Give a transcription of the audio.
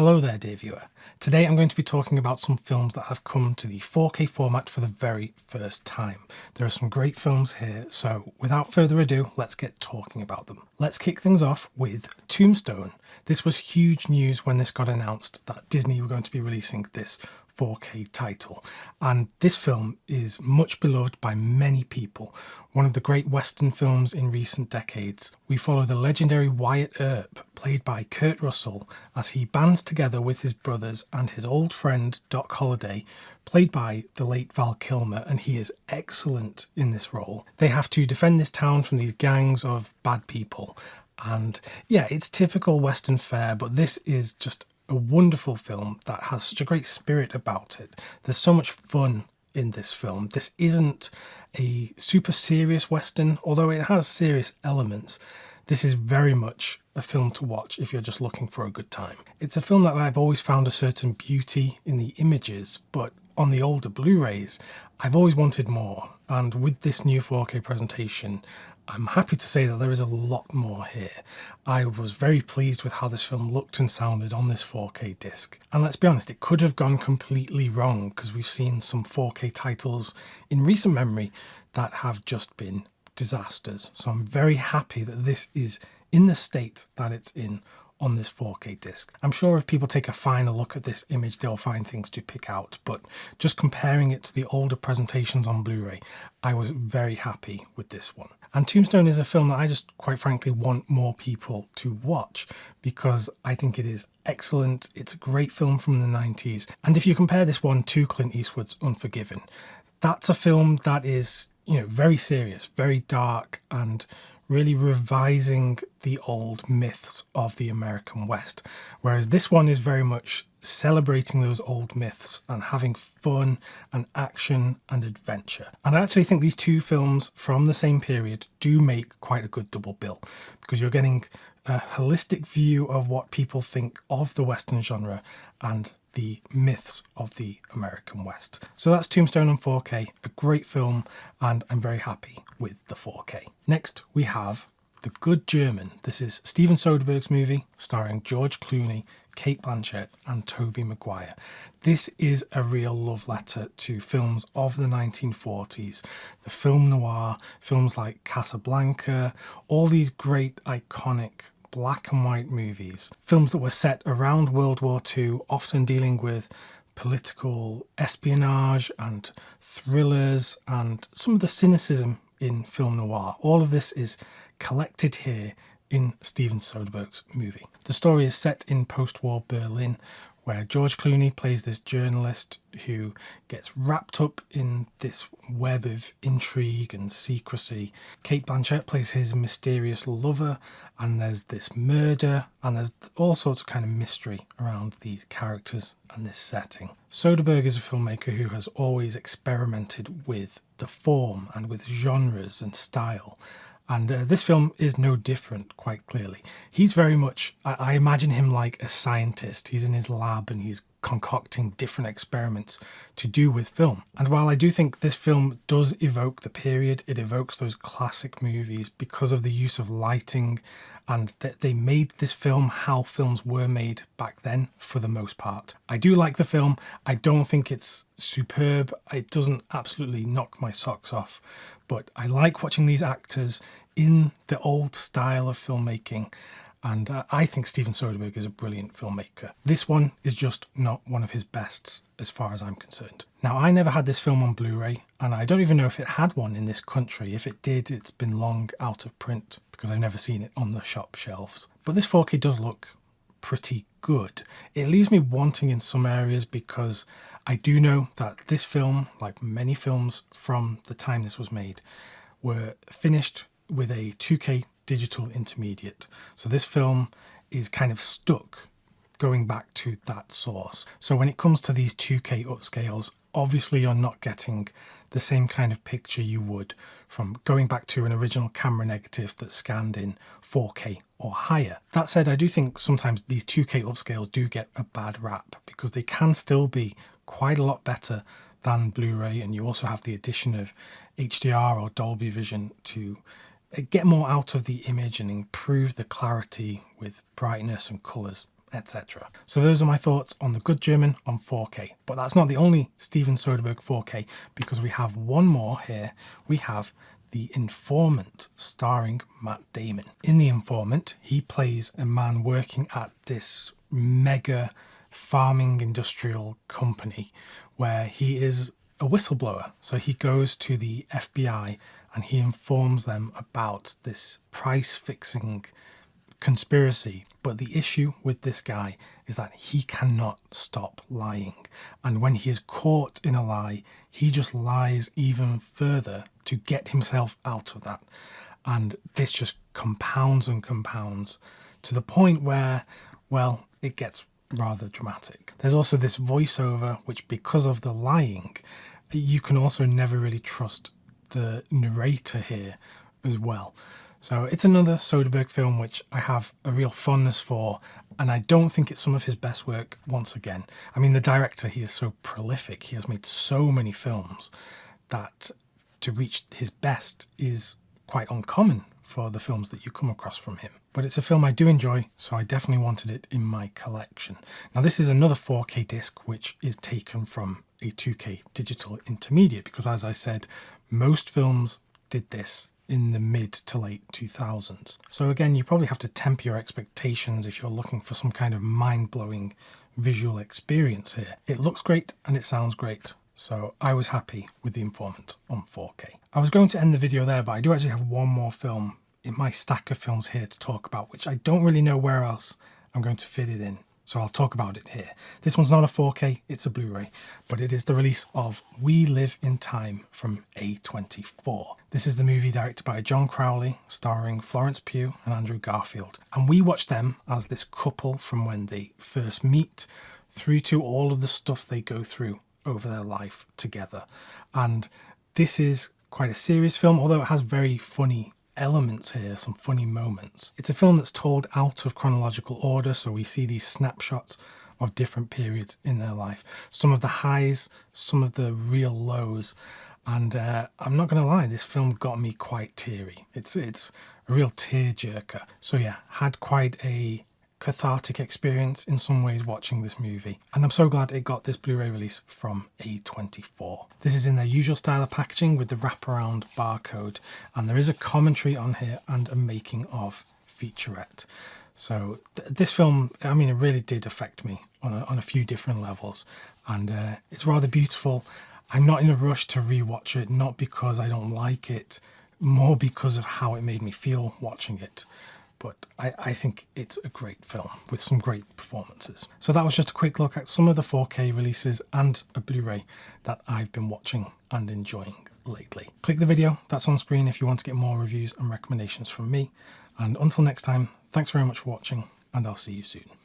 Hello there, dear viewer. Today I'm going to be talking about some films that have come to the 4K format for the very first time. There are some great films here, so without further ado, let's get talking about them. Let's kick things off with Tombstone. This was huge news when this got announced that Disney were going to be releasing this 4K title, and this film is much beloved by many people. One of the great Western films in recent decades. We follow the legendary Wyatt Earp, played by Kurt Russell, as he bands together with his brothers and his old friend Doc Holliday, played by the late Val Kilmer, and he is excellent in this role. They have to defend this town from these gangs of bad people, and yeah, it's typical Western fare, but this is just a wonderful film that has such a great spirit about it. There's so much fun in this film. This isn't a super serious Western, although it has serious elements. This is very much a film to watch if you're just looking for a good time. It's a film that I've always found a certain beauty in the images, but on the older Blu-rays, I've always wanted more. And with this new 4K presentation, I'm happy to say that there is a lot more here. I was very pleased with how this film looked and sounded on this 4K disc. And let's be honest, it could have gone completely wrong because we've seen some 4K titles in recent memory that have just been disasters. So I'm very happy that this is in the state that it's in on this 4K disc. I'm sure if people take a finer look at this image, they'll find things to pick out, but just comparing it to the older presentations on Blu-ray, I was very happy with this one. And Tombstone is a film that I just quite frankly want more people to watch because I think it is excellent. It's a great film from the 90s. And if you compare this one to Clint Eastwood's Unforgiven, that's a film that is, very serious, very dark, and really revising the old myths of the American West. Whereas this one is very much celebrating those old myths and having fun and action and adventure. And I actually think these two films from the same period do make quite a good double bill because you're getting a holistic view of what people think of the Western genre and the myths of the American West. So that's Tombstone on 4K, a great film, and I'm very happy with the 4K. Next, we have The Good German. This is Steven Soderbergh's movie starring George Clooney, Cate Blanchett and Tobey Maguire. This is a real love letter to films of the 1940s, the film noir, films like Casablanca, all these great iconic black and white movies, films that were set around World War II, often dealing with political espionage and thrillers and some of the cynicism in film noir. All of this is collected here in Steven Soderbergh's movie. The story is set in post-war Berlin, where George Clooney plays this journalist who gets wrapped up in this web of intrigue and secrecy. Cate Blanchett plays his mysterious lover, and there's this murder, and there's all sorts of kind of mystery around these characters and this setting. Soderbergh is a filmmaker who has always experimented with the form and with genres and style. And this film is no different, quite clearly. He's very much, I imagine him like a scientist. He's in his lab and he's concocting different experiments to do with film. And while I do think this film does evoke the period, it evokes those classic movies because of the use of lighting, and that they made this film how films were made back then for the most part. I do like the film. I don't think it's superb. It doesn't absolutely knock my socks off, but I like watching these actors in the old style of filmmaking, and I think Steven Soderbergh is a brilliant filmmaker. This one is just not one of his bests as far as I'm concerned. Now, I never had this film on Blu-ray, and I don't even know if it had one in this country. If it did, it's been long out of print because I've never seen it on the shop shelves. But this 4K does look pretty good. It leaves me wanting in some areas because I do know that this film, like many films from the time this was made, were finished with a 2K digital intermediate. So this film is kind of stuck going back to that source. So when it comes to these 2K upscales, obviously you're not getting the same kind of picture you would from going back to an original camera negative that's scanned in 4K or higher. That said, I do think sometimes these 2K upscales do get a bad rap because they can still be quite a lot better than Blu-ray, and you also have the addition of HDR or Dolby Vision to get more out of the image and improve the clarity with brightness and colours etc. So those are my thoughts on The Good German on 4K. But that's not the only Steven Soderbergh 4K, because we have one more here. We have The Informant, starring Matt Damon. In The Informant, he plays a man working at this mega farming industrial company where he is a whistleblower. So he goes to the FBI and he informs them about this price fixing conspiracy. But the issue with this guy is that he cannot stop lying. And when he is caught in a lie, he just lies even further to get himself out of that. And this just compounds and compounds to the point where, well, it gets rather dramatic. There's also this voiceover, which because of the lying, you can also never really trust the narrator here as well. So it's another Soderbergh film which I have a real fondness for, and I don't think it's some of his best work once again. I mean, the director, he is so prolific. He has made so many films that to reach his best is quite uncommon for the films that you come across from him. But it's a film I do enjoy, so I definitely wanted it in my collection. Now this is another 4K disc which is taken from a 2K digital intermediate, because as I said, most films did this in the mid to late 2000s. So again, you probably have to temper your expectations if you're looking for some kind of mind-blowing visual experience here. It looks great and it sounds great. So I was happy with The Informant on 4K. I was going to end the video there, but I do actually have one more film in my stack of films here to talk about, which I don't really know where else I'm going to fit it in. So I'll talk about it here. This one's not a 4K, it's a Blu-ray, but it is the release of We Live in Time from A24. This is the movie directed by John Crowley, starring Florence Pugh and Andrew Garfield. And we watch them as this couple from when they first meet through to all of the stuff they go through over their life together. And this is quite a serious film, although it has very funny elements here, some funny moments. It's a film that's told out of chronological order, so we see these snapshots of different periods in their life. Some of the highs, some of the real lows, and I'm not going to lie, this film got me quite teary. It's a real tearjerker. So yeah, had quite a cathartic experience in some ways watching this movie, and I'm so glad it got this Blu-ray release from A24. This is in their usual style of packaging with the wraparound barcode, and there is a commentary on here and a making of featurette. So this film, I mean, it really did affect me on a few different levels, and it's rather beautiful. I'm not in a rush to rewatch it, not because I don't like it, more because of how it made me feel watching it. But I think it's a great film with some great performances. So that was just a quick look at some of the 4K releases and a Blu-ray that I've been watching and enjoying lately. Click the video that's on screen if you want to get more reviews and recommendations from me. And until next time, thanks very much for watching, and I'll see you soon.